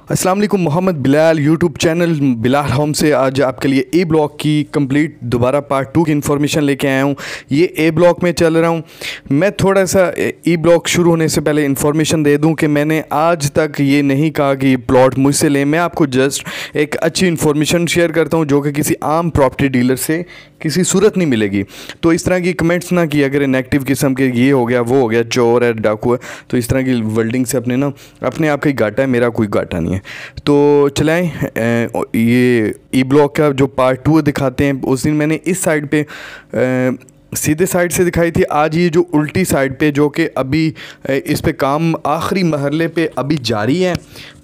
अस्सलाम वालेकुम, Mohammad Bilal YouTube channel Bilal home से आज आपके लिए ए ब्लॉक की कंप्लीट दोबारा पार्ट 2 की इन्फॉर्मेशन लेके आया हूँ। ये ए ब्लॉक में चल रहा हूँ। मैं थोड़ा सा ए ब्लॉक शुरू होने से पहले इन्फॉर्मेशन दे दूँ कि मैंने आज तक ये नहीं कहा कि ये प्लॉट मुझसे लें। मैं आपको जस्ट एक अच्छी इन्फॉर्मेशन शेयर करता हूँ जो कि किसी आम प्रॉपर्टी डीलर से किसी सूरत नहीं मिलेगी। तो इस तरह की कमेंट्स ना किया करें नेगेटिव किस्म के, ये हो गया वो हो गया, चोर है डाकू है। तो इस तरह की वर्डिंग से अपने आप का ही घाटा है, मेरा कोई घाटा नहीं है। तो चलाएं ये ई ब्लॉक का जो पार्ट 2 दिखाते हैं। उस दिन मैंने इस साइड पे सीधे साइड से दिखाई थी, आज ये जो उल्टी साइड पे जो कि अभी इस पे काम आखिरी मरहले पे अभी जारी है,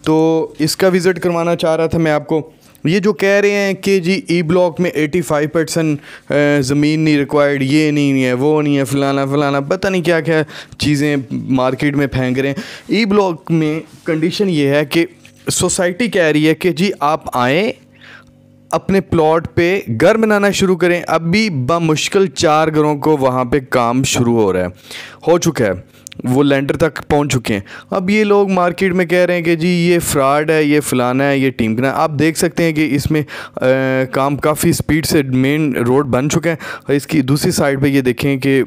तो इसका विज़िट करवाना चाह रहा था मैं आपको। ये जो कह रहे हैं कि जी ई ब्लॉक में 85% ज़मीन नहीं रिक्वायर्ड, ये नहीं है वो नहीं है, फ़लाना फ़लाना पता नहीं क्या क्या चीज़ें मार्केट में फेंक रहे हैं। ई ब्लॉक में कंडीशन ये है कि सोसाइटी कह रही है कि जी आप आएँ, अपने प्लॉट पे घर बनाना शुरू करें। अभी बामुश्किल 4 घरों को वहाँ पे काम शुरू हो चुका है, वो लेंडर तक पहुंच चुके हैं। अब ये लोग मार्केट में कह रहे हैं कि जी ये फ्रॉड है, ये फ़लाना है, ये टीमकना है। आप देख सकते हैं कि इसमें काम काफ़ी स्पीड से मेन रोड बन चुका है। और इसकी दूसरी साइड पे ये देखें कि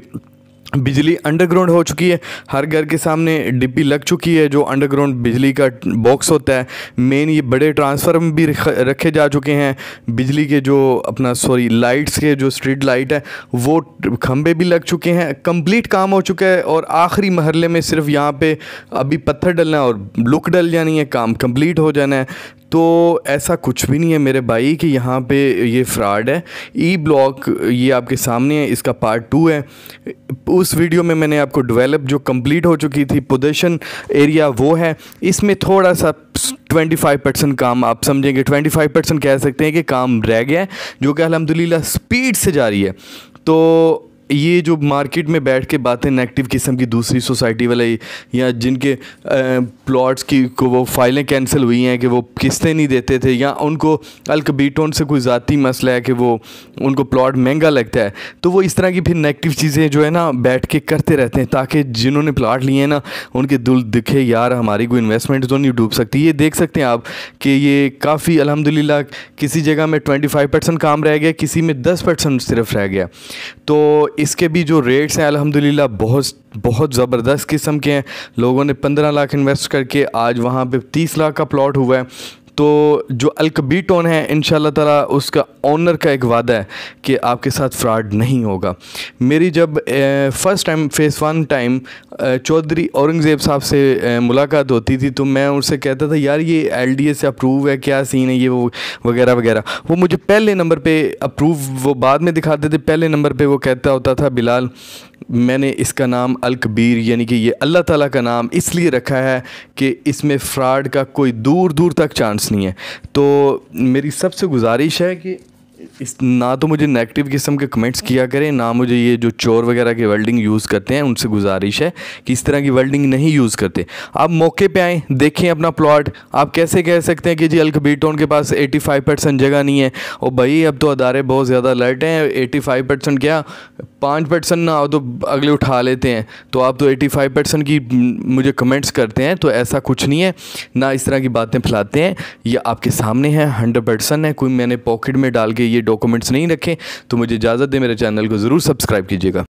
बिजली अंडरग्राउंड हो चुकी है। हर घर के सामने डिब्बी लग चुकी है जो अंडरग्राउंड बिजली का बॉक्स होता है। मेन ये बड़े ट्रांसफार्मर भी रखे जा चुके हैं। बिजली के जो लाइट्स के जो स्ट्रीट लाइट है वो खंबे भी लग चुके हैं। कंप्लीट काम हो चुका है और आखिरी मरहले में सिर्फ यहाँ पे अभी पत्थर डलना और लुक डल जानी है, काम कंप्लीट हो जाना है। तो ऐसा कुछ भी नहीं है मेरे भाई कि यहाँ पे ये फ्रॉड है। ई ब्लॉक ये आपके सामने है, इसका पार्ट 2 है। उस वीडियो में मैंने आपको डेवलप जो कंप्लीट हो चुकी थी पोजीशन एरिया वो है। इसमें थोड़ा सा 25% काम आप समझेंगे, 25% कह सकते हैं कि काम रह गया है जो कि अल्हम्दुलिल्लाह स्पीड से जारी है। तो ये जो मार्केट में बैठ के बातें नेगेटिव किस्म की दूसरी सोसाइटी वाले या जिनके प्लॉट्स की को वो फाइलें कैंसिल हुई हैं कि वो किस्तें नहीं देते थे, या उनको अलकबीटों से कोई ज़ाती मसला है कि वो उनको प्लॉट महंगा लगता है, तो वो इस तरह की फिर नेगेटिव चीज़ें जो है ना बैठ के करते रहते हैं ताकि जिन्होंने प्लॉट लिए हैं ना उनके दिल दिखे यार हमारी कोई इन्वेस्टमेंट तो नहीं डूब सकती। ये देख सकते हैं आप कि ये काफ़ी अल्हम्दुलिल्लाह किसी जगह में 25% काम रह गया, किसी में 10% सिर्फ रह गया। तो इसके भी जो रेट्स हैं अल्हम्दुलिल्लाह बहुत ज़बरदस्त किस्म के हैं। लोगों ने 15 लाख इन्वेस्ट करके आज वहाँ पे 30 लाख का प्लॉट हुआ है। तो जो अलकबीटोन है इंशाल्लाह ताला उसका ओनर का एक वादा है कि आपके साथ फ्रॉड नहीं होगा। मेरी जब first time phase 1 time Chaudhry Aurangzeb साहब से मुलाकात होती थी तो मैं उनसे कहता था यार ये LDA से अप्रूव है, क्या सीन है ये वो वगैरह वगैरह। वो मुझे पहले नंबर पे अप्रूव वो बाद में दिखाते थे, पहले नंबर पे वो कहता होता था बिलाल मैंने इसका नाम अलकबीर यानी कि ये अल्लाह ताला का नाम इसलिए रखा है कि इसमें फ़्रॉड का कोई दूर दूर तक चांस नहीं है। तो मेरी सबसे गुजारिश है कि ना तो मुझे नेगेटिव किस्म के कमेंट्स किया करें, ना मुझे ये जो चोर वगैरह के वेल्डिंग यूज़ करते हैं उनसे गुजारिश है कि इस तरह की वेल्डिंग नहीं यूज़ करते। आप मौके पे आएँ, देखें अपना प्लॉट। आप कैसे कह सकते हैं कि जी अलकबीटोन के पास 85% जगह नहीं है। और भाई अब तो अदारे बहुत ज़्यादा अलर्ट हैं, 85% क्या 5% ना हो तो अगले उठा लेते हैं। तो आप तो 85% की मुझे कमेंट्स करते हैं, तो ऐसा कुछ नहीं है, ना इस तरह की बातें फैलाते हैं। ये आपके सामने है, 100% है। कोई मैंने पॉकेट में डाल के ये डॉक्यूमेंट्स नहीं रखे। तो मुझे इजाज़त दे, मेरे चैनल को ज़रूर सब्सक्राइब कीजिएगा।